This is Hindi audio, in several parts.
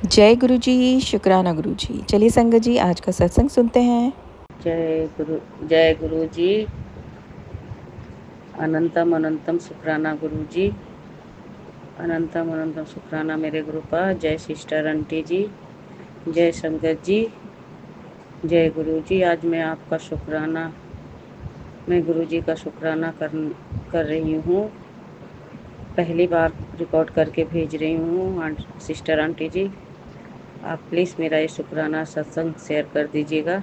जय गुरु जी, शुक्राना गुरु जी। चलिए संगत जी, आज का सत्संग सुनते हैं। जय गुरु जी। अनंतम अनंतम शुक्राना गुरु जी। अनंतम अनंतम शुक्राना मेरे गुरु पा। जय सिस्टर आंटी जी, जय संगत जी, जय गुरु जी। आज मैं आपका शुक्राना, मैं गुरु जी का शुक्राना कर रही हूँ। पहली बार रिकॉर्ड करके भेज रही हूँ सिस्टर आंटी जी। आप प्लीज़ मेरा ये शुक्राना सत्संग शेयर कर दीजिएगा।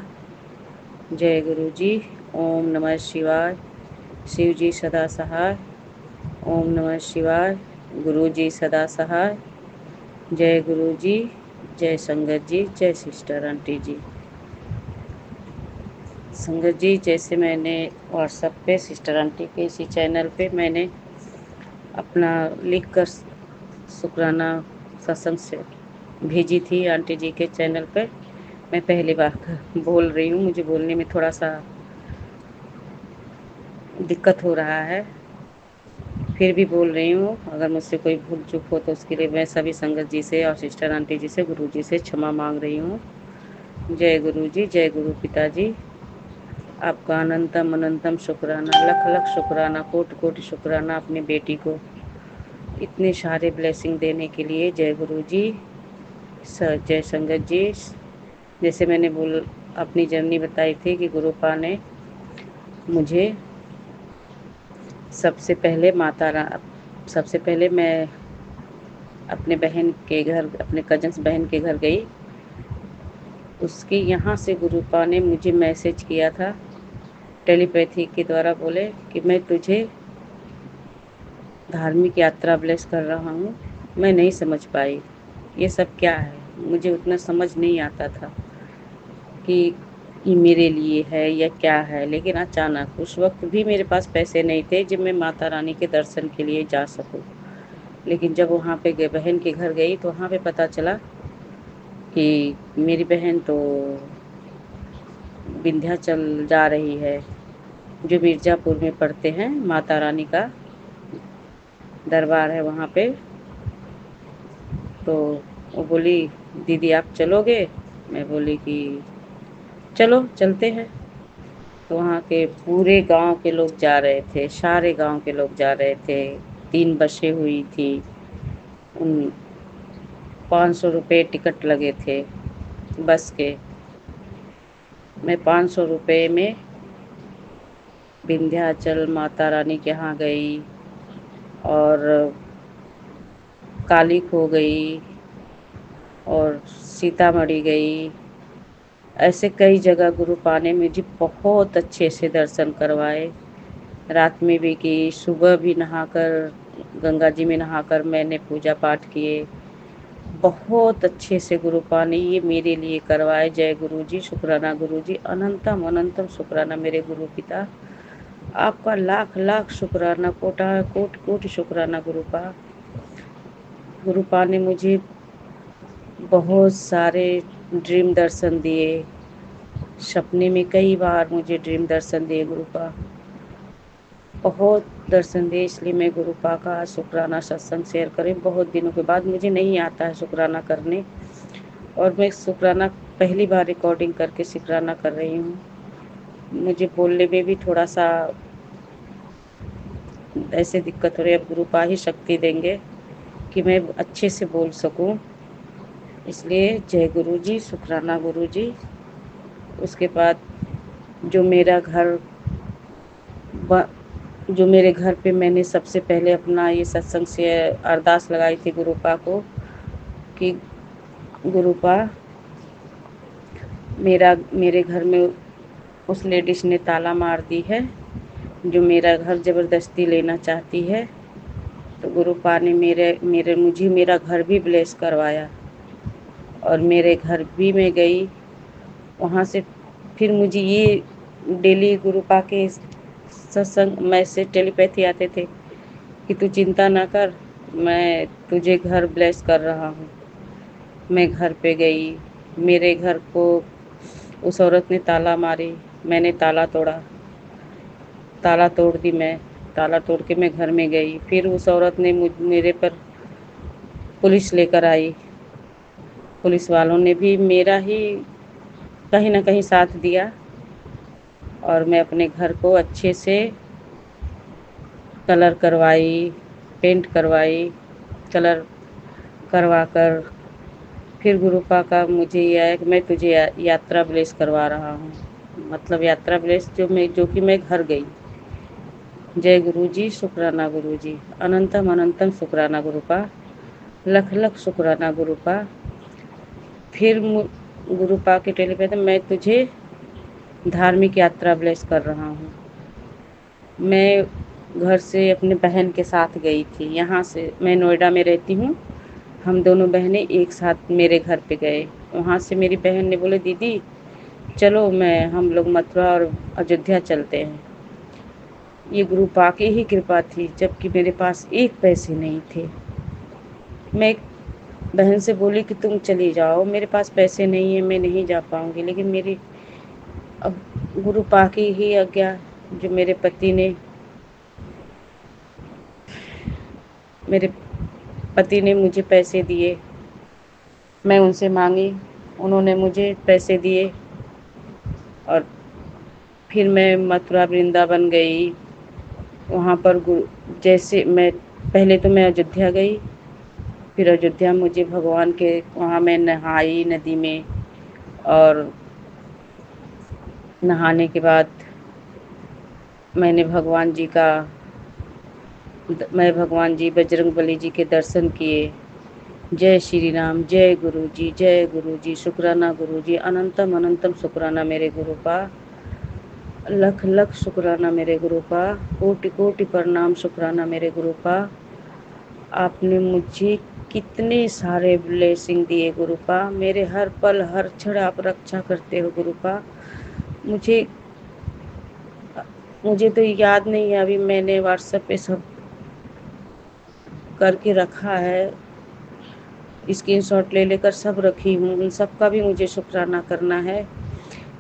जय गुरु जी। ओम नमः शिवाय। शिव जी सदा सहाय। ओम नमः शिवाय। गुरु जी सदा सहाय। जय गुरु जी, जय संगत जी, जय सिस्टर आंटी जी। संगत जी, जैसे मैंने व्हाट्सएप पे सिस्टर आंटी के इसी चैनल पे मैंने अपना लिख कर शुक्राना सत्संग से भेजी थी आंटी जी के चैनल पे। मैं पहली बार बोल रही हूँ, मुझे बोलने में थोड़ा सा दिक्कत हो रहा है, फिर भी बोल रही हूँ। अगर मुझसे कोई भूल चूक हो तो उसके लिए मैं सभी संगत जी से और सिस्टर आंटी जी से, गुरु जी से क्षमा मांग रही हूँ। जय गुरु जी, जय गुरु पिताजी। आपका अनंतम अनंतम शुक्राना, लख लख शुक्राना, कोटि कोटि शुक्राना अपनी बेटी को इतने सारे ब्लेसिंग देने के लिए। जय गुरु जी, जय संगत जी। जैसे मैंने अपनी जर्नी बताई थी कि गुरुपा ने मुझे सबसे पहले मैं अपने बहन के घर, अपने कजन्स बहन के घर गई। उसके यहाँ से गुरुपा ने मुझे मैसेज किया था, टेलीपैथी के द्वारा बोले कि मैं तुझे धार्मिक यात्रा ब्लेस कर रहा हूँ। मैं नहीं समझ पाई ये सब क्या है, मुझे उतना समझ नहीं आता था कि ये मेरे लिए है या क्या है। लेकिन अचानक उस वक्त भी मेरे पास पैसे नहीं थे जब मैं माता रानी के दर्शन के लिए जा सकूं। लेकिन जब वहाँ पे बहन के घर गई तो वहाँ पे पता चला कि मेरी बहन तो विंध्याचल जा रही है, जो मिर्ज़ापुर में पड़ते हैं। माता रानी का दरबार है वहाँ पे। तो वो बोली, दीदी आप चलोगे? मैं बोली कि चलो चलते हैं। तो वहाँ के पूरे गांव के लोग जा रहे थे, सारे गांव के लोग जा रहे थे। 3 बसें हुई थी, उन 500 रुपये टिकट लगे थे बस के। मैं 500 रुपये में विंध्याचल माता रानी के यहाँ गई और काली खो गई और सीतामढ़ी गई। ऐसे कई जगह गुरुपा ने मुझे बहुत अच्छे से दर्शन करवाए। रात में भी की, सुबह भी नहाकर, गंगा जी में नहाकर मैंने पूजा पाठ किए। बहुत अच्छे से गुरुपा ने ये मेरे लिए करवाए। जय गुरु जी, शुक्राना गुरु जी, अनंतम अनंतम शुक्राना मेरे गुरु पिता। आपका लाख लाख शुक्राना, कोटि कोटि शुक्राना गुरुपा। गुरुपा ने मुझे बहुत सारे ड्रीम दर्शन दिए, सपने में कई बार मुझे ड्रीम दर्शन दिए गुरुपा, बहुत दर्शन दिए। इसलिए मैं गुरुपा का शुक्राना सत्संग शेयर करें। बहुत दिनों के बाद, मुझे नहीं आता है शुक्राना करने, और मैं शुक्राना पहली बार रिकॉर्डिंग करके शुक्राना कर रही हूँ। मुझे बोलने में भी थोड़ा सा ऐसे दिक्कत हो रही है। अब गुरुपा ही शक्ति देंगे कि मैं अच्छे से बोल सकूं। इसलिए जय गुरु जी, शुक्राना गुरु जी। उसके बाद जो मेरा घर जो मेरे घर पे मैंने सबसे पहले अपना ये सत्संग से अरदास लगाई थी गुरुपा को कि गुरुपा, मेरे घर में उस लेडीज ने ताला मार दी है जो मेरा घर ज़बरदस्ती लेना चाहती है। तो गुरुपा ने मुझे मेरा घर भी ब्लेस करवाया और मेरे घर भी मैं गई। वहाँ से फिर मुझे ये डेली गुरुपा के सत्संग मैसेज टेलीपैथी आते थे कि तू चिंता ना कर, मैं तुझे घर ब्लेस कर रहा हूँ। मैं घर पे गई, मेरे घर को उस औरत ने ताला मारी, मैंने ताला तोड़ा, ताला तोड़ दी। मैं ताला तोड़ के मैं घर में गई। फिर उस औरत ने मेरे पर पुलिस लेकर आई। पुलिस वालों ने भी मेरा ही कहीं न कहीं साथ दिया और मैं अपने घर को अच्छे से कलर करवाई, पेंट करवाई, कलर करवा कर फिर गुरुपा का मुझे ये आया कि मैं तुझे यात्रा ब्लेस करवा रहा हूँ। मतलब यात्रा ब्लेस जो कि मैं घर गई। जय गुरु जी, शुक्राना गुरु जी, अनंतम अनंतम शुक्राना गुरुपा, लख लख शुक्राना गुरुपा। फिर गुरुपा के टेली पे मैं तुझे धार्मिक यात्रा ब्लेस कर रहा हूँ। मैं घर से अपने बहन के साथ गई थी। यहाँ से मैं नोएडा में रहती हूँ। हम दोनों बहनें एक साथ मेरे घर पे गए। वहाँ से मेरी बहन ने बोले दीदी चलो हम लोग मथुरा और अयोध्या चलते हैं। ये गुरु पा की ही कृपा थी, जबकि मेरे पास एक पैसे नहीं थे। मैं एक बहन से बोली कि तुम चली जाओ, मेरे पास पैसे नहीं है, मैं नहीं जा पाऊंगी। लेकिन मेरी अब गुरु पा की ही आज्ञा, जो मेरे पति ने मुझे पैसे दिए। मैं उनसे मांगी, उन्होंने मुझे पैसे दिए और फिर मैं मथुरा वृंदावन गई। वहाँ पर जैसे मैं पहले तो मैं अयोध्या गई, फिर अयोध्या मुझे भगवान के वहाँ मैं नहाई नदी में। और नहाने के बाद मैं भगवान जी बजरंगबली जी के दर्शन किए। जय श्री राम, जय गुरु जी, शुक्राना गुरु जी, अनंतम अनंतम शुक्राना मेरे गुरुपा, लख लख शुक्राना मेरे गुरुपा, कोटि कोटि प्रणाम शुक्राना मेरे गुरुपा। आपने मुझे कितने सारे ब्लेसिंग दिए गुरुपा, मेरे हर पल हर क्षण आप रक्षा करते हो गुरुपा। मुझे मुझे तो याद नहीं है, अभी मैंने व्हाट्सएप पे सब करके रखा है, स्क्रीनशॉट ले लेकर सब रखी हूँ। उन सब का भी मुझे शुक्राना करना है।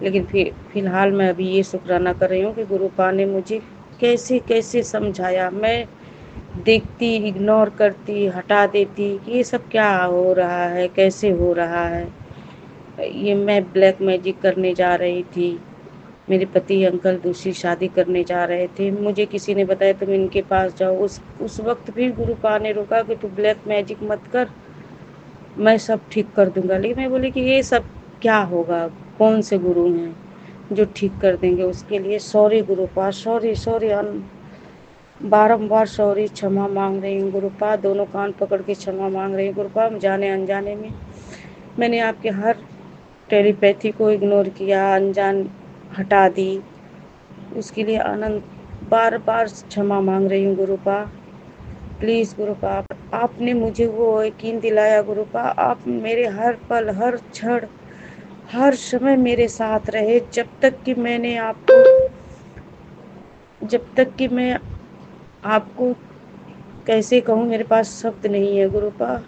लेकिन फिलहाल मैं अभी ये शुक्राना कर रही हूँ कि गुरुपा ने मुझे कैसे कैसे समझाया। मैं देखती, इग्नोर करती, हटा देती कि ये सब क्या हो रहा है, कैसे हो रहा है। ये मैं ब्लैक मैजिक करने जा रही थी। मेरे पति अंकल दूसरी शादी करने जा रहे थे। मुझे किसी ने बताया तुम इनके पास जाओ। उस वक्त भी गुरुपा ने रोका कि तू ब्लैक मैजिक मत कर, मैं सब ठीक कर दूंगा। लेकिन मैं बोली कि ये सब क्या होगा, कौन से गुरु हैं जो ठीक कर देंगे। उसके लिए सॉरी गुरुपा, सॉरी सॉरी, बारंबार सॉरी, क्षमा मांग रही हूँ गुरुपा, दोनों कान पकड़ के क्षमा मांग रही हूँ गुरुपा। जाने अनजाने में मैंने आपके हर टेलीपैथी को इग्नोर किया, अनजान हटा दी। उसके लिए बार बार क्षमा मांग रही हूँ गुरुपा। प्लीज़ गुरुपा, आपने मुझे वो यकीन दिलाया गुरुपा। आप मेरे हर पल हर क्षण हर समय मेरे साथ रहे, जब तक कि मैं आपको कैसे कहूँ, मेरे पास शब्द नहीं है गुरुपा।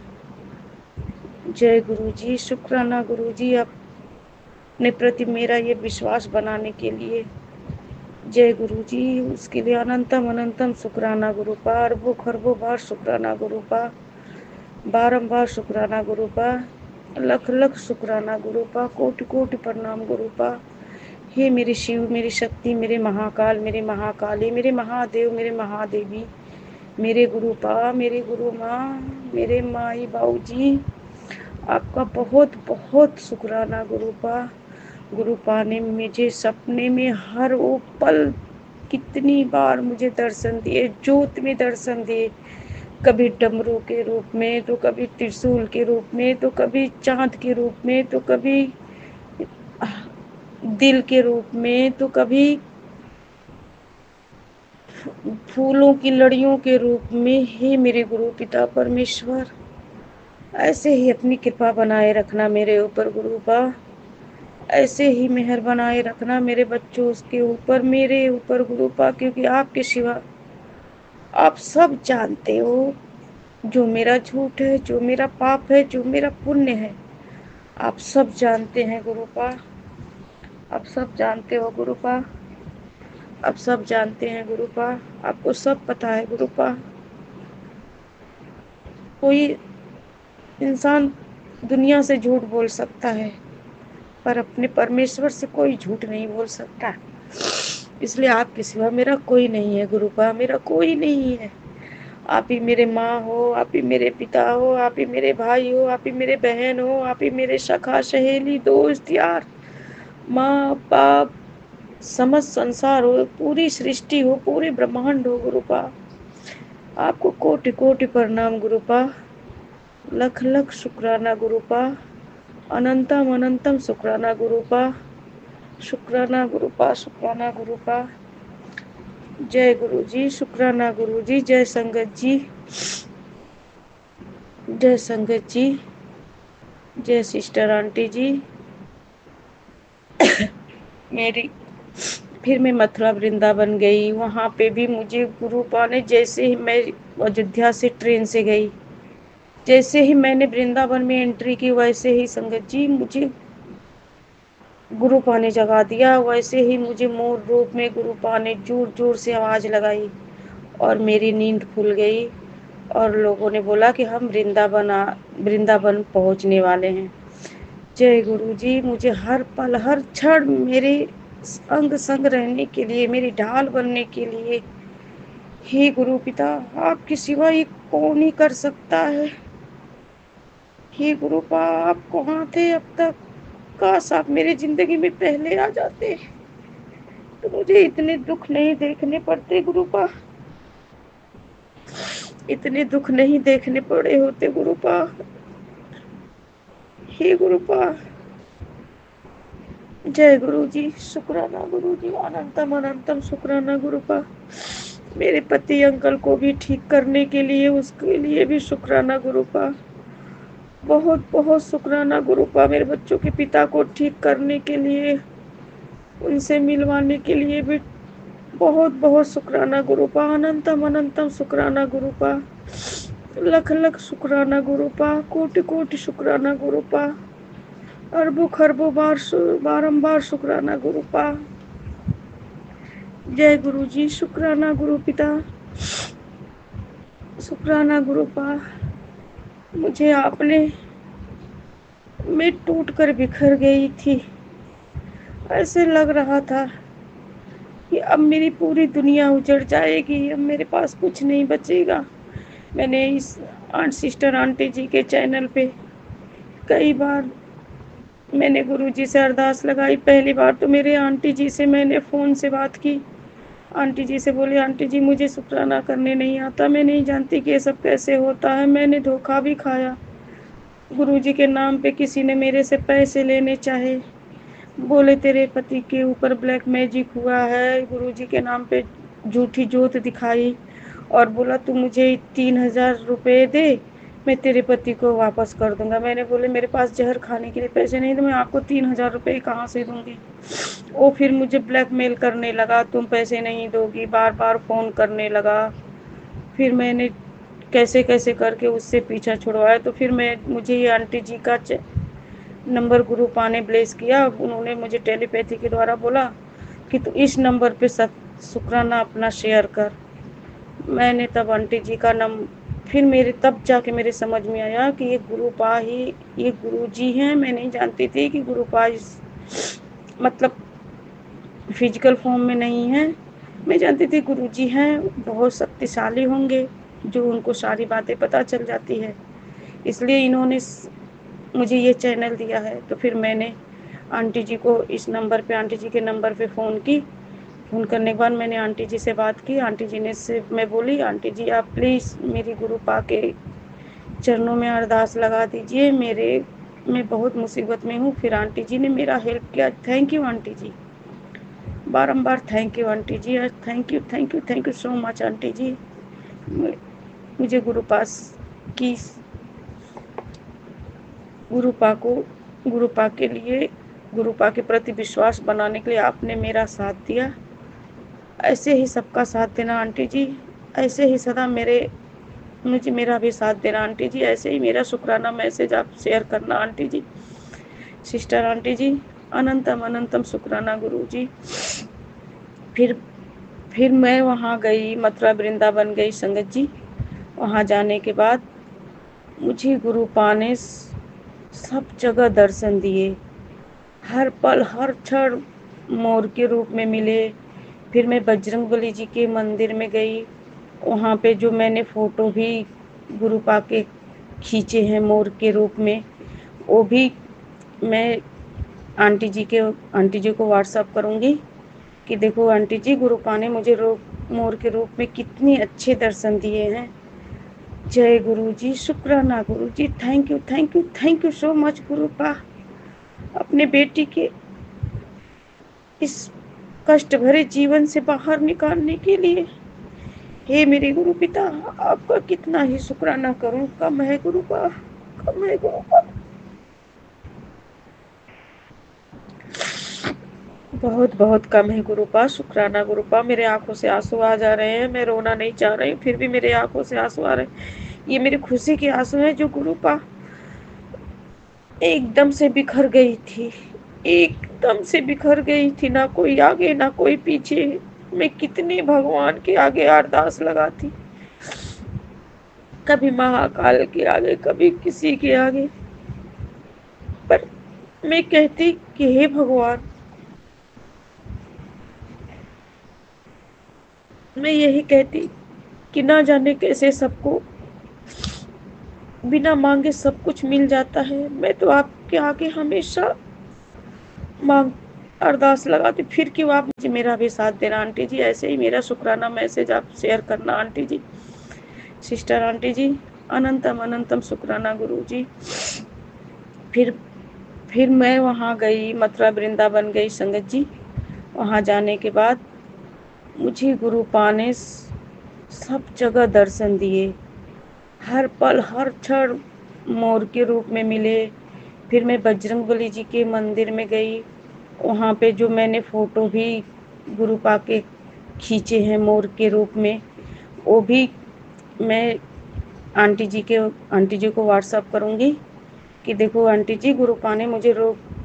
जय गुरु जी, शुक्राना गुरु जी, अपने प्रति मेरा ये विश्वास बनाने के लिए। जय गुरु जी, उसके लिए अनंतम अनंतम शुक्राना गुरुपा, अरबों खरबों बार शुक्राना गुरुपा, बारंबार शुक्राना गुरुपा, लख लख शुक्राना गुरुपा, कोटि कोटि प्रणाम गुरुपा। हे मेरे शिव, मेरी शक्ति, मेरे महाकाल, मेरे महाकाली, मेरे महादेव, मेरे महादेवी, मेरे गुरुपा, मेरे गुरु माँ, मेरे माई बाबूजी, आपका बहुत बहुत शुक्राना गुरुपा। गुरुपा ने मुझे सपने में हर वो पल कितनी बार मुझे दर्शन दिए, ज्योत में दर्शन दिए। कभी डमरू के रूप में, तो कभी त्रिशूल के रूप में, तो कभी चांद के रूप में, तो कभी दिल के रूप में, तो कभी फूलों की लड़ियों के रूप में। हे मेरे गुरु पिता परमेश्वर, ऐसे ही अपनी कृपा बनाए रखना मेरे ऊपर गुरुपा। ऐसे ही मेहर बनाए रखना मेरे बच्चों के ऊपर, मेरे ऊपर गुरुपा, क्योंकि आपके सिवा आप सब जानते हो। जो मेरा झूठ है, जो मेरा पाप है, जो मेरा पुण्य है, आप सब जानते हैं गुरुपा। आप सब जानते हो गुरुपा, आप सब जानते हैं गुरुपा, आपको सब पता है गुरुपा। कोई इंसान दुनिया से झूठ बोल सकता है, पर अपने परमेश्वर से कोई झूठ नहीं बोल सकता। इसलिए आपके सिवा मेरा कोई नहीं है गुरुपा, मेरा कोई नहीं है। आप ही मेरे माँ हो, आप ही मेरे पिता हो, आप ही मेरे भाई हो, आप ही मेरे बहन हो, आप ही मेरे सखा सहेली दोस्त यार, माँ बाप, समस्त संसार हो, पूरी सृष्टि हो, पूरे ब्रह्मांड हो गुरुपा। आपको कोटि कोटि प्रणाम गुरुपा, लख लख शुक्राना गुरुपा, अनंतम अनंतम शुक्राना गुरुपा, शुक्राना गुरुपा, शुक्राना गुरुपा। जय गुरु जी, शुक्राना गुरु जी, जय संगत जी, जय संगत जी, जय सिस्टर आंटी जी। मेरी फिर मैं मथुरा वृंदावन गई, वहाँ पे भी मुझे गुरुपा ने, जैसे ही मैं अयोध्या से ट्रेन से गई, जैसे ही मैंने वृंदावन में एंट्री की, वैसे ही संगत जी मुझे गुरुपा ने जगा दिया। वैसे ही मुझे मोर रूप में गुरुपा ने जोर जोर से आवाज लगाई और मेरी नींद खुल गई। और लोगों ने बोला कि हम वृंदावन पहुंचने वाले हैं। जय गुरु जी, मुझे हर पल हर क्षण मेरे अंग संग रहने के लिए, मेरी ढाल बनने के लिए, हे गुरु पिता, आपके सिवा ये कौन ही कर सकता है। हे गुरुपा, आप कहाँ थे अब तक? काश आप मेरी जिंदगी में पहले आ जाते तो मुझे इतने दुख नहीं देखने पड़ते गुरुपा, इतने दुख नहीं देखने पड़े होते गुरुपा। हे गुरुपा, जय गुरु जी, शुक्राना गुरु जी, अनंतम अनंतम शुक्राना गुरुपा। मेरे पति अंकल को भी ठीक करने के लिए, उसके लिए भी शुक्राना गुरुपा, बहुत बहुत शुक्राना गुरुपा। मेरे बच्चों के पिता को ठीक करने के लिए, उनसे मिलवाने के लिए भी बहुत बहुत शुक्राना गुरुपा, अनंतम अनंतम शुक्राना गुरुपा, लख लख शुक्राना गुरुपा, कोटि कोटि शुक्राना गुरुपा, अरबों खरबों बारंबार शुक्राना गुरुपा। जय गुरु जी, शुक्राना गुरु पिता, शुक्राना गुरुपा। मुझे आपने, मैं टूट कर बिखर गई थी, ऐसे लग रहा था कि अब मेरी पूरी दुनिया उजड़ जाएगी, अब मेरे पास कुछ नहीं बचेगा। मैंने इस सिस्टर आंटी जी के चैनल पे कई बार मैंने गुरुजी से अरदास लगाई। पहली बार तो मेरे आंटी जी से मैंने फ़ोन से बात की। आंटी जी से बोली, आंटी जी मुझे शुक्राना करने नहीं आता, मैं नहीं जानती कि ये सब कैसे होता है। मैंने धोखा भी खाया, गुरुजी के नाम पे किसी ने मेरे से पैसे लेने चाहे, बोले तेरे पति के ऊपर ब्लैक मैजिक हुआ है, गुरुजी के नाम पे झूठी जोत दिखाई और बोला तू मुझे 3,000 रुपये दे, मैं तेरे पति को वापस कर दूंगा। मैंने बोले मेरे पास जहर खाने के लिए पैसे नहीं, तो मैं आपको 3,000 रुपये कहाँ से दूंगी। वो फिर मुझे ब्लैकमेल करने लगा, तुम पैसे नहीं दोगी, बार बार फ़ोन करने लगा। फिर मैंने कैसे कैसे करके उससे पीछा छुड़वाया। तो फिर मुझे ये आंटी जी का नंबर गुरुपा ने ब्लेस किया। उन्होंने मुझे टेलीपैथी के द्वारा बोला कि तू इस नंबर पे सब शुक्राना अपना शेयर कर। मैंने तब आंटी जी का फिर तब जाके मेरे समझ में आया कि ये गुरुपा ही, ये गुरु जी हैं। मैं नहीं जानती थी कि गुरुपा मतलब फिजिकल फॉर्म में नहीं है। मैं जानती थी गुरु जी हैं, बहुत शक्तिशाली होंगे, जो उनको सारी बातें पता चल जाती है, इसलिए इन्होंने मुझे ये चैनल दिया है। तो फिर मैंने आंटी जी को इस नंबर पे, आंटी जी के नंबर पे फ़ोन की। फ़ोन करने के बाद मैंने आंटी जी से बात की। आंटी जी ने से मैं बोली, आंटी जी आप प्लीज़ मेरी गुरुपा के चरणों में अरदास लगा दीजिए, मैं बहुत मुसीबत में हूँ। फिर आंटी जी ने मेरा हेल्प किया। थैंक यू आंटी जी, बारंबार thank you aunty ji, thank you thank you thank you so much aunty ji. मुझे की गुरुपा के लिए, गुरुपा के प्रति विश्वास बनाने के लिए आपने मेरा साथ दिया। ऐसे ही सबका साथ देना आंटी जी, ऐसे ही सदा मुझे मेरा भी साथ देना आंटी जी। ऐसे ही मेरा शुक्राना मैसेज आप शेयर करना आंटी जी, सिस्टर आंटी जी, अनंतम अनंतम शुक्राना गुरु जी। फिर मैं वहाँ गई, मथुरा वृंदावन गई संगत जी। वहाँ जाने के बाद मुझे गुरुपा ने सब जगह दर्शन दिए, हर पल हर क्षण मोर के रूप में मिले। फिर मैं बजरंगबली जी के मंदिर में गई, वहाँ पे जो मैंने फ़ोटो भी गुरु पा के खींचे हैं मोर के रूप में, वो भी मैं आंटी जी को व्हाट्सअप करूँगी कि देखो आंटी जी, गुरु पा ने मुझे मोर के रूप में कितने अच्छे दर्शन दिए हैं। जय गुरु जी, शुक्राना guru ji, thank you thank you thank you so much guru पा, अपने बेटी के इस कष्ट भरे जीवन से बाहर निकालने के लिए। हे मेरे गुरु पिता, आपका कितना ही शुक्राना करूं, कम है गुरु पा, कम है गुरु पा। बहुत बहुत कम है गुरु पा, शुक्राना गुरु पा। मेरे आंखों से आंसू आ जा रहे हैं, मैं रोना नहीं चाह रही, फिर भी मेरे आंखों से आंसू आ रहे हैं। ये मेरी खुशी के आंसू हैं जो गुरु पा एकदम से बिखर गई थी, एकदम से बिखर गई थी, ना कोई आगे ना कोई पीछे। मैं कितने भगवान के आगे अरदास लगाती, कभी महाकाल के आगे, कभी किसी के आगे, पर मैं कहती कि हे भगवान, मैं यही कहती कि ना जाने कैसे सबको बिना मांगे सब कुछ मिल जाता है। मैं तो आपके आगे हमेशा मांग अरदास लगाती, फिर क्यों आप मुझे मेरा भी साथ देना आंटी जी। ऐसे ही मेरा शुक्राना मैसेज आप शेयर करना आंटी जी, सिस्टर आंटी जी, अनंतम अनंतम शुक्राना गुरु जी। फिर मैं वहाँ गई, मथुरा वृंदावन गई संगत जी। वहाँ जाने के बाद मुझे गुरु पा ने सब जगह दर्शन दिए, हर पल हर क्षण मोर के रूप में मिले। फिर मैं बजरंगबली जी के मंदिर में गई, वहाँ पे जो मैंने फ़ोटो भी गुरु पा के खींचे हैं मोर के रूप में, वो भी मैं आंटी जी को व्हाट्सअप करूँगी कि देखो आंटी जी, गुरु पा ने मुझे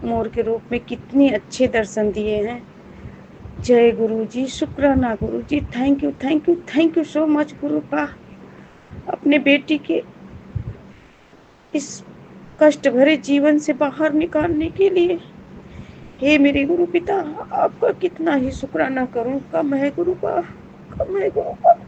मोर के रूप में कितने अच्छे दर्शन दिए हैं। जय गुरु जी, शुक्राना guru ji, thank you thank you thank you so much guru पा, अपने बेटी के इस कष्ट भरे जीवन से बाहर निकालने के लिए। हे मेरे गुरु पिता, आपका कितना ही शुक्राना करूं, कम है गुरु पा, कम है गुरु पा।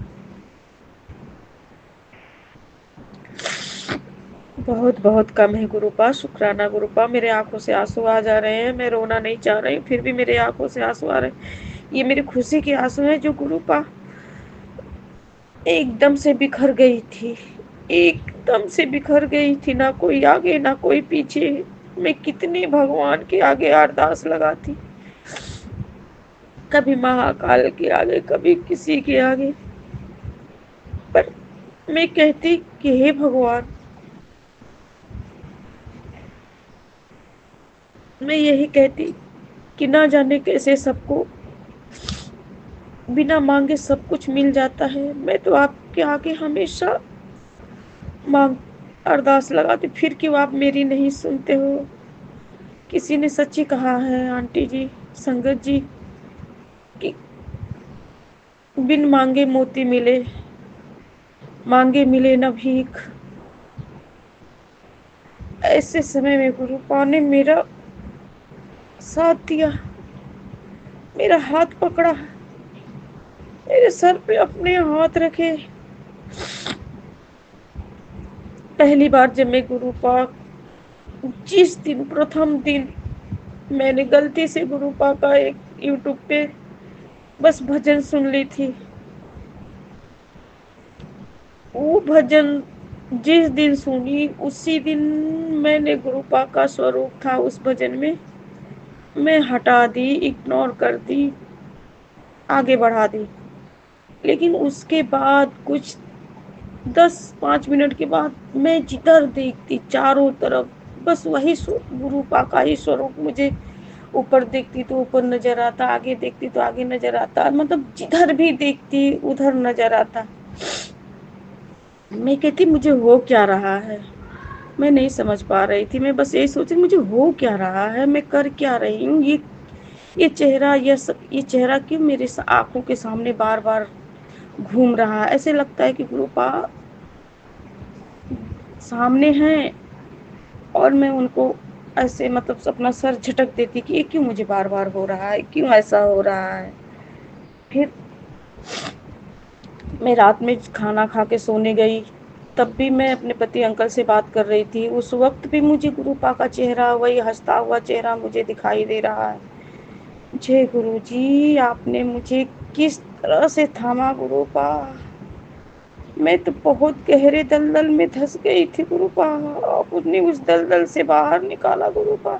बहुत बहुत कम है गुरु पा, शुक्राना गुरु पा। मेरे आंखों से आंसू आ जा रहे हैं, मैं रोना नहीं चाह रही, फिर भी मेरे आंखों से आंसू आ रहे हैं। ये मेरी खुशी के आंसू हैं जो गुरु पा एकदम से बिखर गई थी, एकदम से बिखर गई थी, ना कोई आगे ना कोई पीछे। मैं कितने भगवान के आगे अरदास लगाती, कभी महाकाल के आगे, कभी किसी के आगे, पर मैं कहती कि हे भगवान, मैं यही कहती कि ना जाने कैसे सबको बिना मांगे सब कुछ मिल जाता है। मैं तो आपके आगे हमेशा मांग अरदास लगाती, फिर क्यों आप मेरी नहीं सुनते हो। किसी ने सच्ची कहा है आंटी जी, संगत जी, कि बिन मांगे मोती मिले, मांगे मिले न भीख। ऐसे समय में गुरु पा ने मेरा साथ दिया, मेरा हाथ पकड़ा, मेरे सर पे अपने हाथ रखे। पहली बार जब मैं गुरु पा, जिस दिन प्रथम दिन मैंने गलती से गुरु पा का एक यूट्यूब पे बस भजन सुन ली थी, वो भजन जिस दिन सुनी उसी दिन मैंने गुरु पा का स्वरूप था उस भजन में, मैं हटा दी, इग्नोर कर दी, आगे बढ़ा दी। लेकिन उसके बाद कुछ 10-5 मिनट के बाद मैं जिधर देखती चारों तरफ बस वही गुरु पा का ही स्वरूप मुझे, ऊपर देखती तो ऊपर नजर आता, आगे देखती तो आगे नजर आता, मतलब जिधर भी देखती उधर नजर आता। मैं कहती मुझे हो क्या रहा है, मैं नहीं समझ पा रही थी। मैं बस यही सोची मुझे हो क्या रहा है, मैं कर क्या रही हूँ। ये चेहरा, ये चेहरा क्यों मेरे आंखों के सामने बार बार घूम रहा है। ऐसे लगता है कि गुरु पा सामने है और मैं उनको ऐसे मतलब अपना सर झटक देती कि ये क्यों मुझे बार बार हो रहा है, क्यों ऐसा हो रहा है। फिर मैं रात में खाना खा के सोने गई, तब भी मैं अपने पति अंकल से बात कर रही थी। उस वक्त भी मुझे गुरुपा का चेहरा, वही हंसता हुआ चेहरा मुझे दिखाई दे रहा है। जय गुरु जी, आपने मुझे किस तरह से थामा गुरुपा। मैं तो बहुत गहरे दलदल में धंस गई थी गुरुपा, आपने उस दलदल से बाहर निकाला गुरुपा।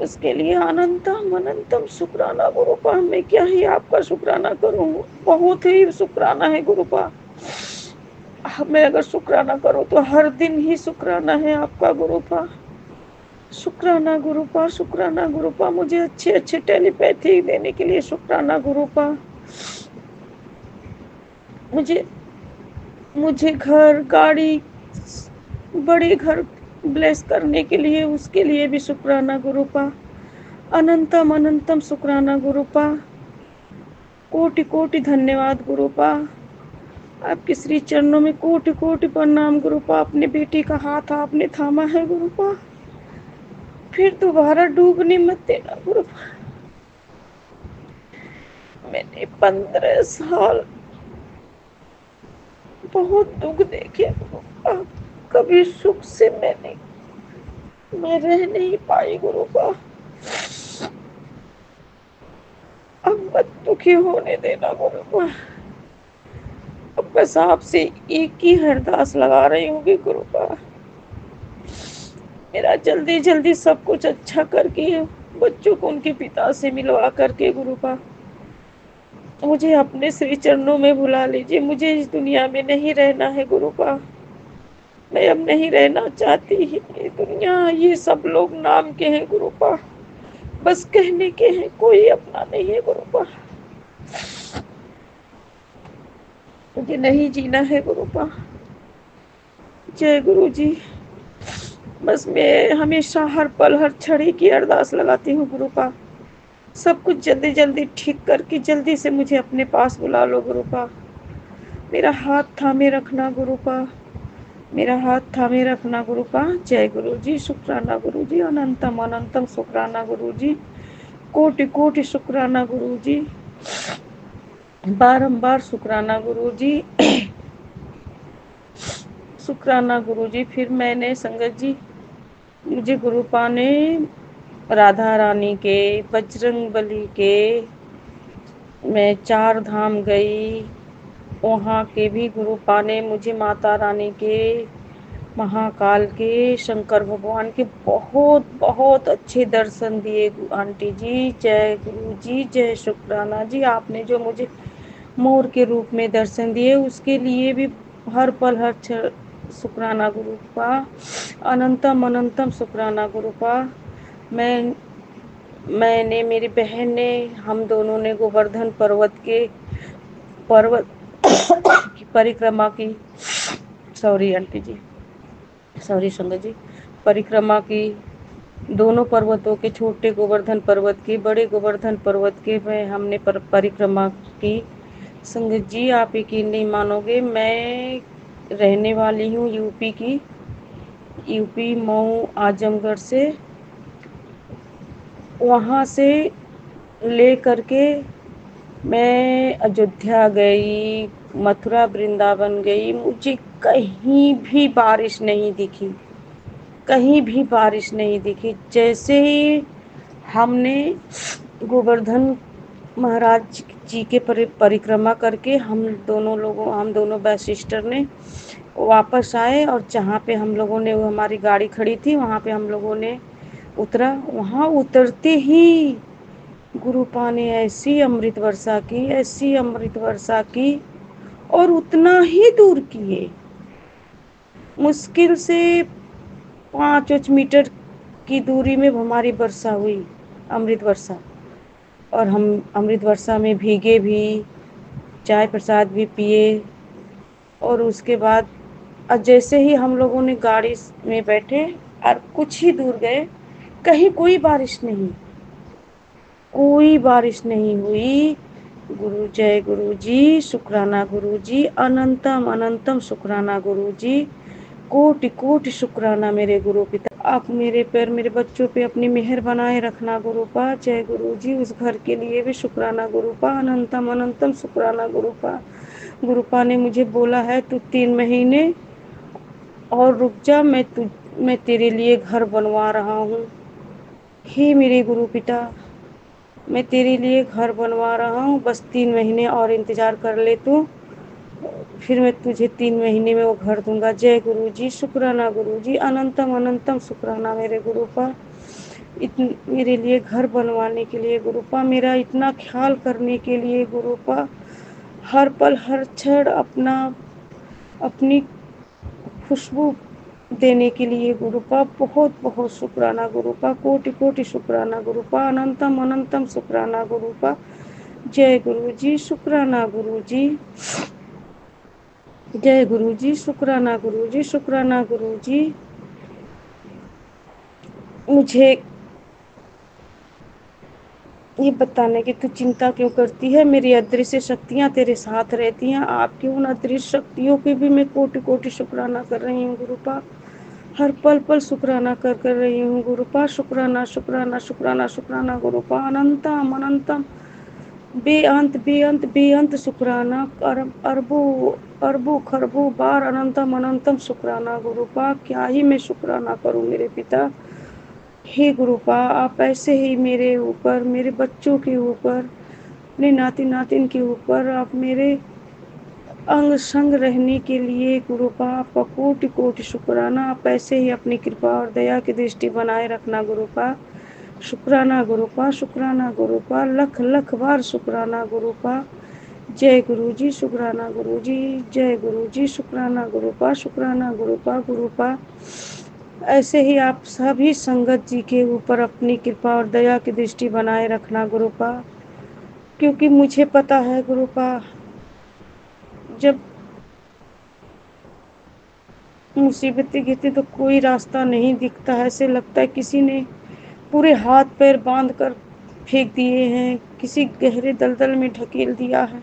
उसके लिए अनंतम अनंतम शुक्राना गुरुपा। मैं क्या ही आपका शुक्राना करूं, बहुत ही शुक्राना है गुरुपा। मैं अगर शुक्राना करूं तो हर दिन ही शुक्राना है आपका गुरुपा। शुक्राना गुरुपा, शुक्राना गुरुपा। मुझे अच्छे अच्छे टेलीपैथी देने के लिए शुक्राना गुरुपा। मुझे घर, गाड़ी, बड़े घर ब्लेस करने के लिए, उसके लिए भी शुक्राना गुरुपा। अनंतम अनंतम शुक्राना गुरुपा। कोटि कोटि धन्यवाद गुरुपा। आपके श्री चरणों में कोटि कोटि प्रणाम गुरुपा। अपने बेटी का हाथ आपने थामा है गुरुपा, फिर दोबारा डूबने मत देना गुरुपा। मैंने 15 साल बहुत दुख देखे गुरुपा, कभी सुख से मैं रह नहीं पाई गुरुपा। अब मत दुखी होने देना गुरुपा। अब बस आपसे एक ही अरदास लगा रही हूँ कि गुरुपा मेरा जल्दी जल्दी सब कुछ अच्छा करके बच्चों को उनके पिता से मिलवा करके गुरुपा मुझे अपने श्री चरणों में बुला लीजिए। मुझे इस दुनिया में नहीं रहना है गुरुपा। मैं अब नहीं रहना चाहती। ये दुनिया, ये सब लोग नाम के हैं गुरुपा, बस कहने के हैं, कोई अपना नहीं है गुरुपा। मुझे नहीं जीना है गुरुपा। जय गुरु जी। बस मैं हमेशा हर पल हर छड़ी की अरदास लगाती हूँ गुरुपा, सब कुछ जल्दी जल्दी ठीक करके जल्दी से मुझे अपने पास बुला लो गुरुपा। मेरा हाथ थामे रखना गुरुपा, मेरा हाथ थामे रखना गुरुपा। जय गुरु जी। शुक्राना गुरु जी, अनंतम अनंतम शुक्राना गुरु जी, कोटि कोटि शुक्राना गुरु जी, बारंबार शुक्राना गुरु जी। शुक्राना गुरु जी। फिर मैंने संगत जी, मुझे गुरुपा ने राधा रानी के, बजरंग बली के, मैं 4 धाम गई, वहाँ के भी गुरुपा ने मुझे माता रानी के, महाकाल के, शंकर भगवान के बहुत बहुत अच्छे दर्शन दिए आंटी जी। जय गुरु जी, जय शुक्राना जी। आपने जो मुझे मोर के रूप में दर्शन दिए उसके लिए भी हर पल हर शुक्राना गुरुपा। अनंतम अनंतम शुक्राना गुरुपा। मैंने, मेरी बहन ने, हम दोनों ने गोवर्धन पर्वत की परिक्रमा की। सॉरी आंटी जी, सॉरी संगत जी। परिक्रमा की, दोनों पर्वतों के, छोटे गोवर्धन पर्वत की, बड़े गोवर्धन पर्वत की में हमने परिक्रमा की। संगत जी आप यकीन नहीं मानोगे, मैं रहने वाली हूँ यूपी की, यूपी मऊ आजमगढ़ से। वहाँ से ले करके मैं अयोध्या गई, मथुरा वृंदावन गई, मुझे कहीं भी बारिश नहीं दिखी, कहीं भी बारिश नहीं दिखी। जैसे ही हमने गोवर्धन महाराज जी के परिक्रमा करके हम दोनों सिस्टर ने वापस आए, और जहाँ पे हम लोगों ने, वो हमारी गाड़ी खड़ी थी, वहाँ पे हम लोगों ने उतरा। वहाँ उतरते ही गुरुपा ने ऐसी अमृत वर्षा की, ऐसी अमृत वर्षा की, और उतना ही दूर किए, मुश्किल से 5 मीटर की दूरी में हमारी वर्षा हुई, अमृत वर्षा। और हम अमृत वर्षा में भीगे भी, चाय प्रसाद भी पिए, और उसके बाद जैसे ही हम लोगों ने गाड़ी में बैठे और कुछ ही दूर गए, कहीं कोई बारिश नहीं, कोई बारिश नहीं हुई। गुरु, जय गुरु जी, शुक्राना गुरु जी, अनंतम अनंतम शुक्राना गुरु जी, कोटि कोटि शुक्राना मेरे गुरु पिता। आप मेरे पर, मेरे बच्चों पे अपनी मेहर बनाए रखना गुरुपा। जय गुरु जी। उस घर के लिए भी शुक्राना गुरुपा, अनंतम अनंतम शुक्राना गुरुपा। गुरुपा ने मुझे बोला है तू 3 महीने और रुक जा, मैं तेरे लिए घर बनवा रहा हूँ। हे मेरे गुरु पिता, मैं तेरे लिए घर बनवा रहा हूँ, बस 3 महीने और इंतज़ार कर ले तू, फिर मैं तुझे 3 महीने में वो घर दूंगा। जय गुरु जी। शुक्राना गुरु जी, अनंतम अनंतम शुक्राना मेरे गुरुपा, मेरे लिए घर बनवाने के लिए गुरुपा, मेरा इतना ख्याल करने के लिए गुरुपा, हर पल हर क्षण अपनी खुशबू देने के लिए गुरुपा, बहुत बहुत शुक्राना गुरुपा, कोटि कोटि शुक्राना गुरुपा, अनंतम अनंतम शुक्राना गुरुपा। जय गुरु जी। शुक्राना गुरु जी। जय गुरु जी। शुक्राना गुरु जी। शुक्राना गुरु जी। मुझे ये बताने की तू चिंता क्यों करती है, मेरी अदृश्य शक्तियाँ तेरे साथ रहती हैं, आपकी उन अदृश्य शक्तियों की भी मैं कोटि कोटि शुक्राना कर रही हूँ गुरुपा, हर पल पल शुक्राना कर रही हूँ गुरुपा। शुक्राना शुक्राना शुक्राना शुक्राना गुरुपा, अनंतम अनंतम बेअंत बेअंत बेअंत शुक्राना, अरबों अरबों खरबों बार अनंतम अनंतम शुक्राना गुरुपा। क्या ही मैं शुक्राना करूँ मेरे पिता। हे गुरुपा, आप ऐसे ही मेरे ऊपर, मेरे बच्चों के ऊपर, अपने नाती नातिन के ऊपर आप मेरे अंग संग रहने के लिए गुरुपा आपका कोटि कोटि शुक्राना। आप ऐसे ही अपनी कृपा और दया की दृष्टि बनाए रखना गुरुपा। शुक्राना गुरुपा, शुक्राना गुरुपा, लख लख बार शुक्राना गुरुपा। जय गुरु जी। शुक्राना गुरु जी। जय गुरु जी। शुक्राना गुरुपा, शुक्राना गुरुपा। गुरुपा ऐसे ही आप सभी संगत जी के ऊपर अपनी कृपा और दया की दृष्टि बनाए रखना गुरुपा, क्योंकि मुझे पता है गुरुपा, जब मुसीबतें गिरती तो कोई रास्ता नहीं दिखता है, ऐसे लगता है किसी ने पूरे हाथ पैर बांध कर फेंक दिए हैं, किसी गहरे दलदल में ढकेल दिया है,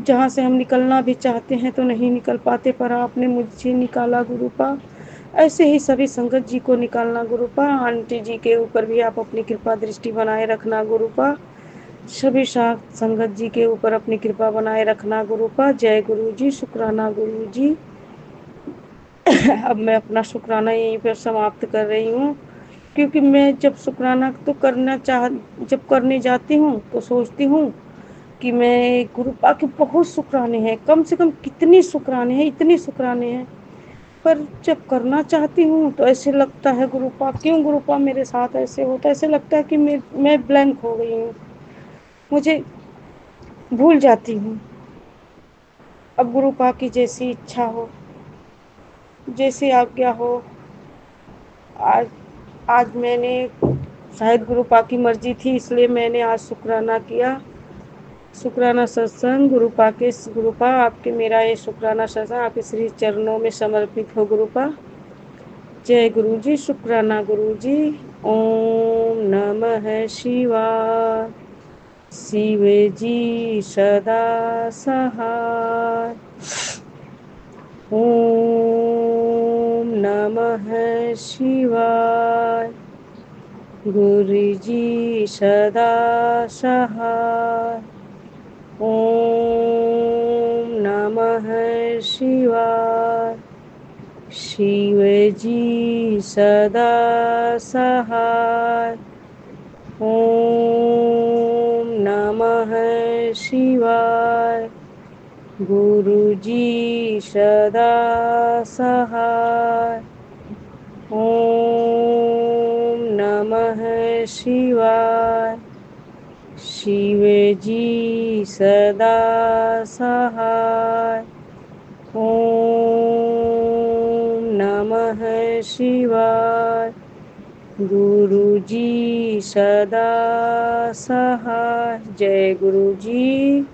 जहाँ से हम निकलना भी चाहते हैं तो नहीं निकल पाते, पर आपने मुझे निकाला गुरुपा। ऐसे ही सभी संगत जी को निकालना गुरुपा। आंटी जी के ऊपर भी आप अपनी कृपा दृष्टि बनाए रखना गुरुपा। सभी संगत जी के ऊपर अपनी कृपा बनाए रखना गुरुपा। जय गुरु जी। शुक्राना गुरु जी। अब मैं अपना शुक्राना यहीं पर समाप्त कर रही हूँ, क्योंकि मैं जब शुक्राना तो जब करने जाती हूँ तो सोचती हूँ कि मैं गुरुपा के बहुत शुक्राने हैं, कम से कम कितनी शुक्राने हैं, इतनी शुक्राने हैं, पर जब करना चाहती हूँ तो ऐसे लगता है गुरुपा, क्यों गुरुपा मेरे साथ ऐसे होता है, ऐसे लगता है कि मैं ब्लैंक हो गई हूँ, मुझे भूल जाती हूँ। अब गुरुपा की जैसी इच्छा हो, जैसी आज्ञा हो। आज आज मैंने, शायद गुरुपा की मर्जी थी इसलिए मैंने आज शुक्राना किया। शुक्राना सत्संग गुरुपा आपके मेरा ये शुक्राना सत्संग आपके श्री चरणों में समर्पित हो गुरुपा। जय गुरु जी। शुक्राना गुरु जी। ओम नमः शिवाय। शिव जी सदा सहाय। ओम नमः शिवाय। गुरु जी सदा सहाय। ओम नमः शिवाय। शिव जी सदा सहाय। ओम नमः शिवाय। गुरु जी सदा सहाय। ओम नमः शिवाय। शिव जी सदा सहाय। ओम नमः शिवाय। गुरु जी सदा सहाय। जय गुरु जी।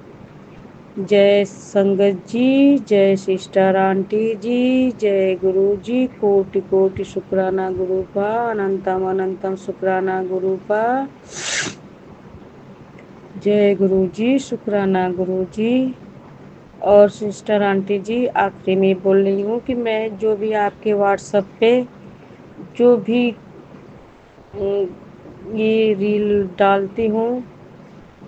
जय संगत जी। जय सिस्टर आंटी जी। जय गुरु जी। कोटि कोटि शुक्राना गुरुपा, अनंतम अनंतम शुक्राना गुरुपा। जय गुरु जी। शुक्राना गुरु जी। और सिस्टर आंटी जी, आखिरी में बोल रही हूँ कि मैं जो भी आपके व्हाट्सएप पे जो भी ये रील डालती हूँ,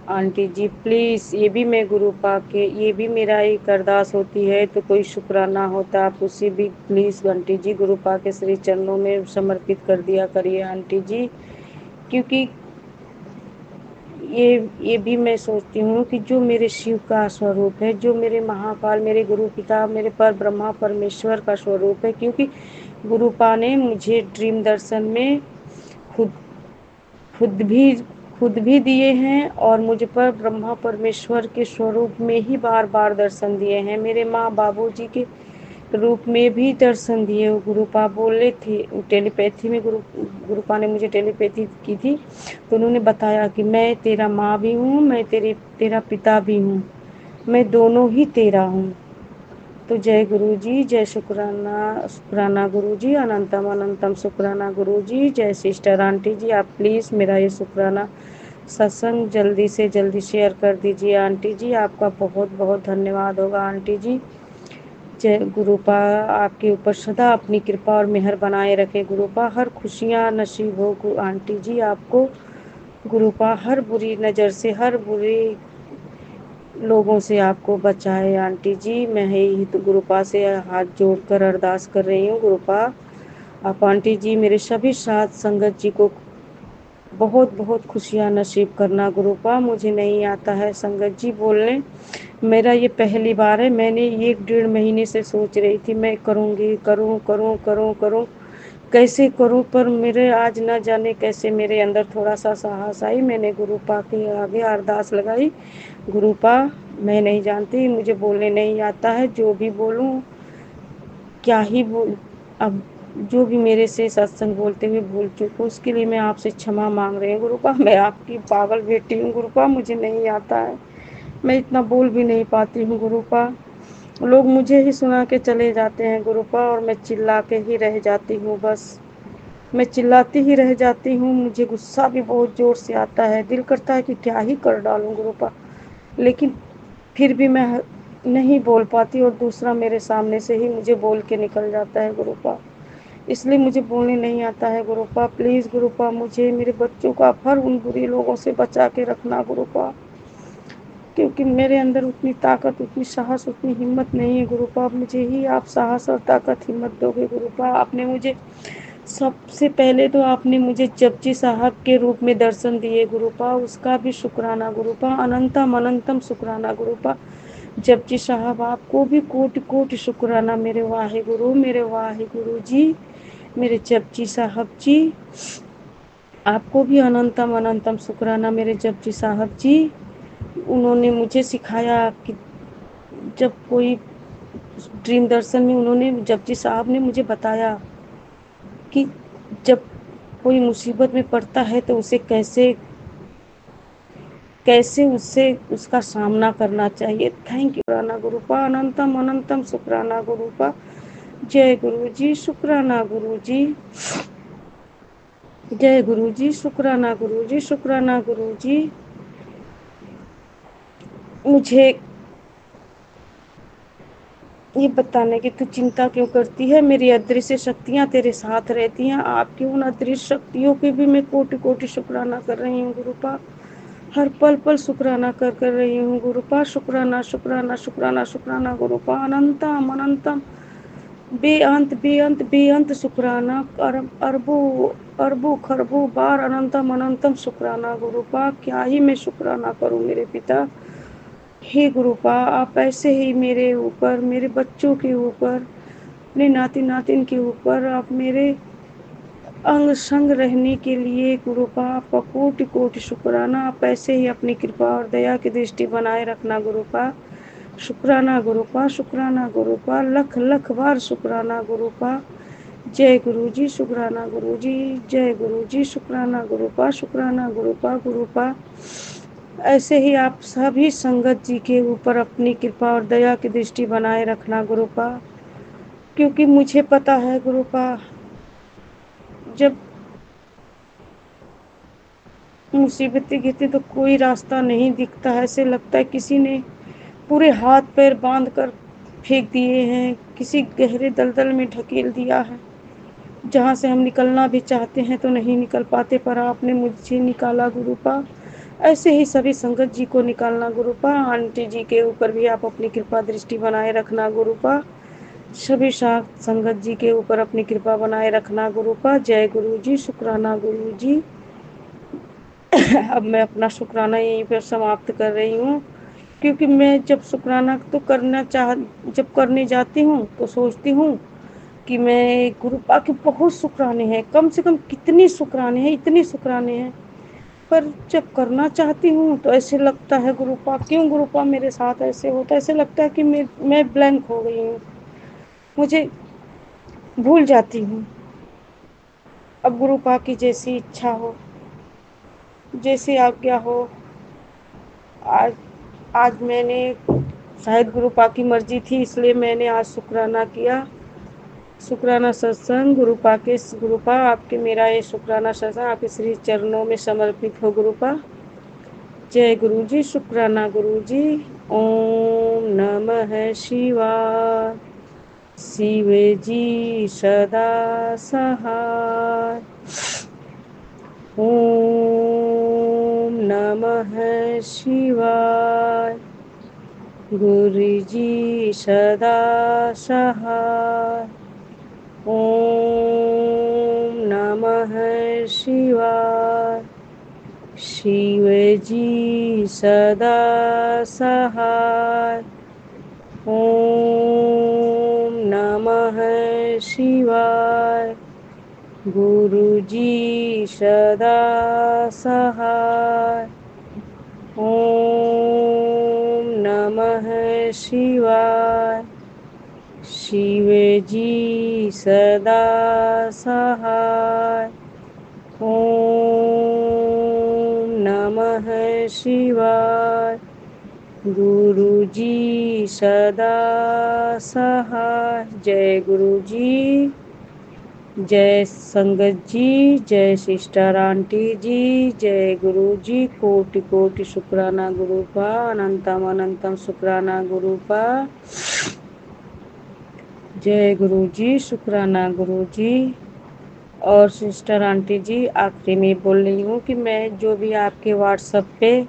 आंटी जी प्लीज़ ये भी मैं गुरु पाके, ये भी मेरा एक अरदास होती है, तो कोई शुक्राना होता आप उसे भी प्लीज़ आंटी जी गुरु पाके श्री चरणों में समर्पित कर दिया करिए आंटी जी। क्योंकि ये भी मैं सोचती हूँ कि जो मेरे शिव का स्वरूप है, जो मेरे महाकाल, मेरे गुरु पिता, मेरे पर ब्रह्मा परमेश्वर का स्वरूप है, क्योंकि गुरुपा ने मुझे ड्रीम दर्शन में खुद खुद भी खुद भी दिए हैं और मुझ पर ब्रह्मा परमेश्वर के स्वरूप में ही बार बार दर्शन दिए हैं। मेरे माँ बाबूजी के रूप में भी दर्शन दिए। गुरुपा बोले थे टेलीपैथी में, गुरुपा ने मुझे टेलीपैथी की थी, तो उन्होंने बताया कि मैं तेरा माँ भी हूँ, मैं तेरा पिता भी हूँ, मैं दोनों ही तेरा हूँ। तो जय गुरु जी, जय शुक्राना शुक्राना गुरु जी, अनंतम अनंतम शुक्राना गुरु जी। जय सिस्टर आंटी जी, आप प्लीज़ मेरा ये शुक्राना सत्संग जल्दी से जल्दी शेयर कर दीजिए आंटी जी, आपका बहुत बहुत धन्यवाद होगा आंटी जी। जय गुरुपा आपके ऊपर सदा अपनी कृपा और मेहर बनाए रखे। गुरुपा हर खुशियाँ नसीब हो आंटी जी आपको। गुरुपा हर बुरी नज़र से, हर बुरे लोगों से आपको बचाए आंटी जी। मैं ही तो गुरुपा से हाथ जोड़कर अरदास कर रही हूँ। गुरुपा आप आंटी जी मेरे सभी साथ संगत जी को बहुत बहुत खुशियाँ नसीब करना। गुरुपा मुझे नहीं आता है संगत जी बोलने, मेरा ये पहली बार है। मैंने 1 डेढ़ महीने से सोच रही थी मैं करूँगी, करूँ करूँ करूँ करूँ कैसे करूँ, पर मेरे आज न जाने कैसे मेरे अंदर थोड़ा सा साहस आई। मैंने गुरुपा के आगे अरदास लगाई, गुरुपा मैं नहीं जानती, मुझे बोलने नहीं आता है, जो भी बोलूँ क्या ही बोल, अब जो भी मेरे से सत्संग बोलते हुए भूल चूक हूँ उसके लिए मैं आपसे क्षमा मांग रही हूँ गुरुपा। मैं आपकी पागल बेटी हूँ गुरुपा, मुझे नहीं आता है, मैं इतना बोल भी नहीं पाती हूँ गुरुपा। लोग मुझे ही सुना के चले जाते हैं गुरुपा और मैं चिल्ला के ही रह जाती हूँ, बस मैं चिल्लाती ही रह जाती हूँ। मुझे गुस्सा भी बहुत ज़ोर से आता है, दिल करता है कि क्या ही कर डालूँ गुरुपा, लेकिन फिर भी मैं नहीं बोल पाती और दूसरा मेरे सामने से ही मुझे बोल के निकल जाता है गुरुपा, इसलिए मुझे बोलने नहीं आता है गुरुपा। प्लीज़ गुरुपा मुझे, मेरे बच्चों को आप हर उन बुरी लोगों से बचा के रखना गुरुपा, क्योंकि मेरे अंदर उतनी ताकत, उतनी साहस, उतनी हिम्मत नहीं है गुरुपा। मुझे ही आप साहस और ताकत हिम्मत दोगे गुरुपा। आपने मुझे सबसे पहले तो आपने मुझे जपजी साहब के रूप में दर्शन दिए गुरुपा, उसका भी शुक्राना गुरुपा, अनंतम अनंतम शुक्राना गुरुपा। जपजी साहब आपको भी कोटि कोटि शुक्राना मेरे वाहे गुरु, मेरे वाहे गुरु जी, मेरे जपजी साहब जी, आपको भी अनंतम अनंतम शुक्राना मेरे जपजी साहब जी। उन्होंने मुझे सिखाया कि जब कोई ड्रीम दर्शन में उन्होंने, जपजी साहब ने मुझे बताया कि जब कोई मुसीबत में पड़ता है तो उसे कैसे कैसे उससे उसका सामना करना चाहिए। थैंक यू शुक्राना गुरुपा, अनंतम अनंतम शुक्राना गुरुपा। जय गुरु जी, शुक्राना गुरु जी, जय गुरु जी, शुक्राना गुरु जी, शुक्राना गुरु जी। मुझे ये बताने की तू चिंता क्यों करती है, मेरी अदृश्य शक्तियाँ तेरे साथ रहती हैं, आपकी उन अदृश्य शक्तियों की भी मैं कोटि कोटि शुक्राना कर रही हूँ गुरुपा, हर पल पल शुक्राना कर रही हूँ गुरुपा। शुक्राना शुक्राना शुक्राना शुक्राना गुरुपा, अनंतम अनंतम बेअंत बेअंत बेअंत शुक्राना, अरबों अरबों खरबों बार अनंतम अनंतम शुक्राना गुरुपा। क्या ही मैं शुक्राना करूँ मेरे पिता। हे गुरुपा आप ऐसे ही मेरे ऊपर, मेरे बच्चों के ऊपर, अपने नाती नातिन के ऊपर आप मेरे अंग संग रहने के लिए गुरुपा आपका कोटि कोटि शुक्राना। आप ऐसे ही अपनी कृपा और दया की दृष्टि बनाए रखना गुरुपा। शुक्राना गुरुपा, शुक्राना गुरुपा, लख लख बार शुक्राना गुरुपा। जय गुरु जी, शुक्राना गुरु जी, जय गुरु जी, शुक्राना गुरुपा, शुक्राना गुरुपा। गुरुपा ऐसे ही आप सभी संगत जी के ऊपर अपनी कृपा और दया की दृष्टि बनाए रखना गुरुपा, क्योंकि मुझे पता है गुरुपा जब मुसीबतें गिरती तो कोई रास्ता नहीं दिखता है, ऐसे लगता है किसी ने पूरे हाथ पैर बांध कर फेंक दिए हैं, किसी गहरे दलदल में ढकेल दिया है। जहाँ से हम निकलना भी चाहते हैं तो नहीं निकल पाते, पर आपने मुझे निकाला गुरुपा। ऐसे ही सभी संगत जी को निकालना गुरुपा। आंटी जी के ऊपर भी आप अपनी कृपा दृष्टि बनाए रखना गुरुपा। सभी संगत जी के ऊपर अपनी कृपा बनाए रखना गुरुपा। जय गुरु जी, शुक्राना गुरु जी। अब मैं अपना शुक्राना यहीं पर समाप्त कर रही हूँ, क्योंकि मैं जब शुक्राना तो जब करने जाती हूँ तो सोचती हूँ कि मैं गुरुपा के बहुत शुक्राने हैं, कम से कम कितनी शुक्राने हैं, इतने शुक्राने हैं। पर जब करना चाहती हूँ तो ऐसे लगता है गुरुपा, क्यों गुरुपा मेरे साथ ऐसे होता है। ऐसे लगता है कि मैं ब्लैंक हो गई हूँ, मुझे भूल जाती हूँ। अब गुरुपा की जैसी इच्छा हो, जैसी आज्ञा हो। आज आज मैंने, शायद गुरुपा की मर्जी थी इसलिए मैंने आज शुक्राना किया। शुक्राना सत्संग गुरुपा आपके मेरा ये शुक्राना सत्संग आपके श्री चरणों में समर्पित हो गुरुपा। जय गुरु जी, शुक्राना गुरु जी। ओम नमः शिवाय। शिवे जी सदा सहाय। ओम नमः शिवाय। गुरु जी सदा सहाय। ओम नमः शिवाय। शिव जी सदा सहाय। ओम नमः शिवाय। गुरु जी सदा सहाय। ओम नमः शिवाय। शिव जी सदा सहाय। ओम नमः शिवाय। गुरु जी सदा सहाय। जय गुरु जी, जय संगत जी, जय सिस्टर आंटी जी, जय गुरु जी। कोटि कोटि शुक्राना गुरुपा, अनंतम अनंतम शुक्राना गुरुपा। जय गुरु जी, शुक्राना गुरु जी। और सिस्टर आंटी जी, आखिरी में बोल रही हूँ कि मैं जो भी आपके व्हाट्सएप पे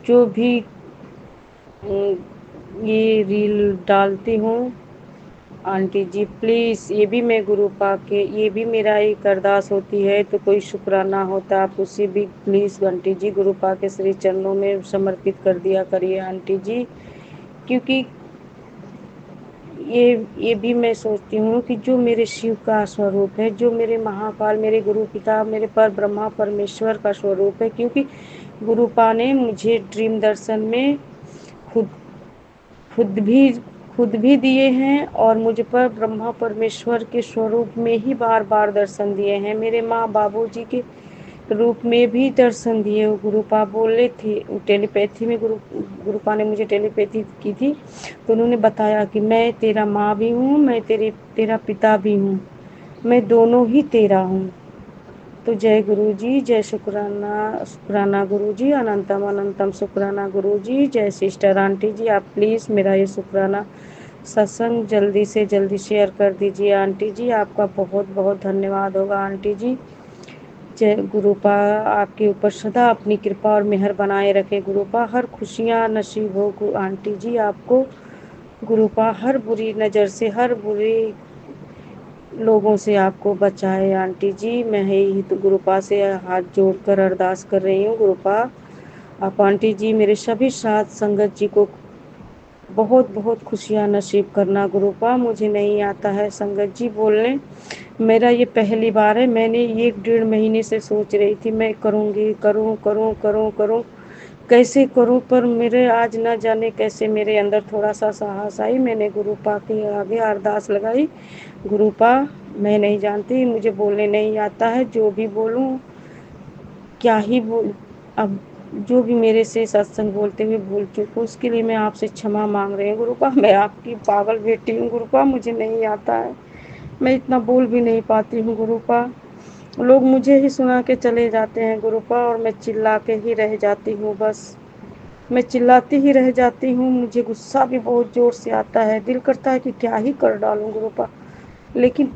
जो भी ये रील डालती हूँ, आंटी जी प्लीज़ ये भी मैं गुरुपा के, ये भी मेरा एक अरदास होती है, तो कोई शुक्राना होता आप उसे भी प्लीज़ आंटी जी गुरुपा के श्री चरणों में समर्पित कर दिया करिए आंटी जी। क्योंकि ये भी मैं सोचती हूँ कि जो मेरे शिव का स्वरूप है, जो मेरे महाकाल, मेरे गुरु पिता, मेरे पर ब्रह्मा परमेश्वर का स्वरूप है, क्योंकि गुरुपा ने मुझे ड्रीम दर्शन में खुद खुद भी खुद भी दिए हैं और मुझ पर ब्रह्मा परमेश्वर के स्वरूप में ही बार बार दर्शन दिए हैं। मेरे माँ बाबूजी के रूप में भी दर्शन दिए। गुरुपा बोले थे टेलीपैथी में, गुरुपा ने मुझे टेलीपैथी की थी, तो उन्होंने बताया कि मैं तेरा माँ भी हूँ, मैं तेरा पिता भी हूँ, मैं दोनों ही तेरा हूँ। तो जय गुरु जी, जय शुक्राना शुक्राना गुरु जी, अनंतम अनंतम शुक्राना गुरु जी। जय सिस्टर आंटी जी, आप प्लीज़ मेरा ये शुक्राना सत्संग जल्दी से जल्दी शेयर कर दीजिए आंटी जी, आपका बहुत बहुत धन्यवाद होगा आंटी जी। जय गुरुपा आपके ऊपर सदा अपनी कृपा और मेहर बनाए रखे गुरुपा, हर खुशियाँ नसीब हो आंटी जी आपको गुरुपा, हर बुरी नज़र से, हर बुरे लोगों से आपको बचाए आंटी जी। मैं ही तो गुरुपा से हाथ जोड़कर अरदास कर रही हूँ गुरुपा, आप आंटी जी मेरे सभी साथ संगत जी को बहुत बहुत खुशियाँ नसीब करना गुरुपा। मुझे नहीं आता है संगत जी बोलने, मेरा ये पहली बार है। मैंने 1 डेढ़ महीने से सोच रही थी मैं करूँगी, करूँ कैसे करूँ, पर मेरे आज न जाने कैसे मेरे अंदर थोड़ा सा साहस आई। मैंने गुरुपा के आगे अरदास लगाई, गुरुपा मैं नहीं जानती, मुझे बोलने नहीं आता है, जो भी बोलूँ क्या ही बोल, अब जो भी मेरे से सत्संग बोलते हुए भूल चूक हूँ उसके लिए मैं आपसे क्षमा मांग रही हूँ गुरुपा। मैं आपकी पागल बेटी हूँ गुरुपा, मुझे नहीं आता है, मैं इतना बोल भी नहीं पाती हूँ गुरुपा। लोग मुझे ही सुना के चले जाते हैं गुरुपा और मैं चिल्ला के ही रह जाती हूँ, बस मैं चिल्लाती ही रह जाती हूँ। मुझे गुस्सा भी बहुत ज़ोर से आता है, दिल करता है कि क्या ही कर डालूँ गुरुपा, लेकिन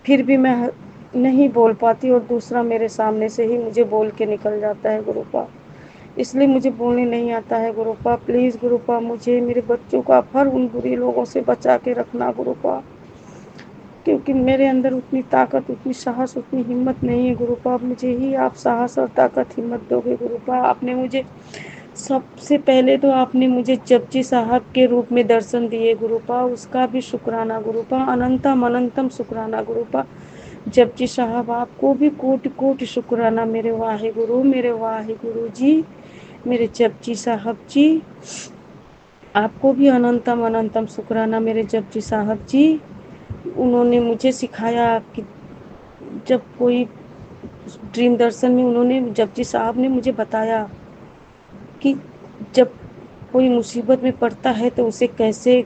फिर भी मैं नहीं बोल पाती और दूसरा मेरे सामने से ही मुझे बोल के निकल जाता है गुरुपा, इसलिए मुझे बोलने नहीं आता है गुरुपा। प्लीज़ गुरुपा मुझे मेरे बच्चों को आप हर उन बुरे लोगों से बचा के रखना गुरुपा, क्योंकि मेरे अंदर उतनी ताकत, उतनी साहस, उतनी हिम्मत नहीं है गुरुपा। मुझे ही आप साहस और ताकत हिम्मत दोगे गुरुपा। आपने मुझे सबसे पहले तो आपने मुझे जपजी साहब के रूप में दर्शन दिए गुरुपा, उसका भी शुक्राना गुरुपा, अनंतम अनंतम शुक्राना गुरुपा। जपजी साहब आपको भी कोटि कोटि शुक्राना मेरे वाहे गुरु, मेरे वाहे गुरु जी, मेरे जपजी साहब जी, आपको भी अनंतम अनंतम शुक्राना मेरे जपजी साहब जी। उन्होंने मुझे सिखाया कि जब कोई ड्रीम दर्शन में उन्होंने जपजी साहब ने मुझे बताया कि जब कोई मुसीबत में पड़ता है तो उसे कैसे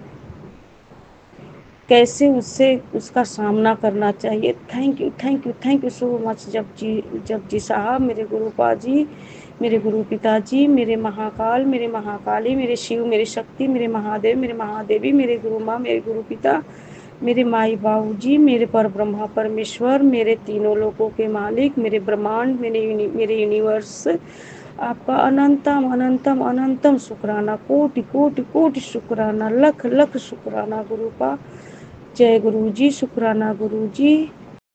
कैसे उससे उसका सामना करना चाहिए। Thank you thank you thank you so much Japji साहब, मेरे गुरुपा जी, मेरे गुरु पिताजी, मेरे महाकाल, मेरे महाकाली, मेरे शिव, मेरे शक्ति, मेरे महादेव, मेरे महादेवी, मेरे गुरु माँ, मेरे गुरु पिता, मेरे माई बाबू जी, मेरे पर ब्रह्मा परमेश्वर, मेरे तीनों लोकों के मालिक, मेरे ब्रह्मांड, मेरे यूनिवर्स, आपका अनंतम अनंतम अनंतम शुक्राना, कोटि कोटि कोटि शुक्राना, लख लख शुक्राना गुरुपा। जय गुरु जी, शुक्राना गुरु जी।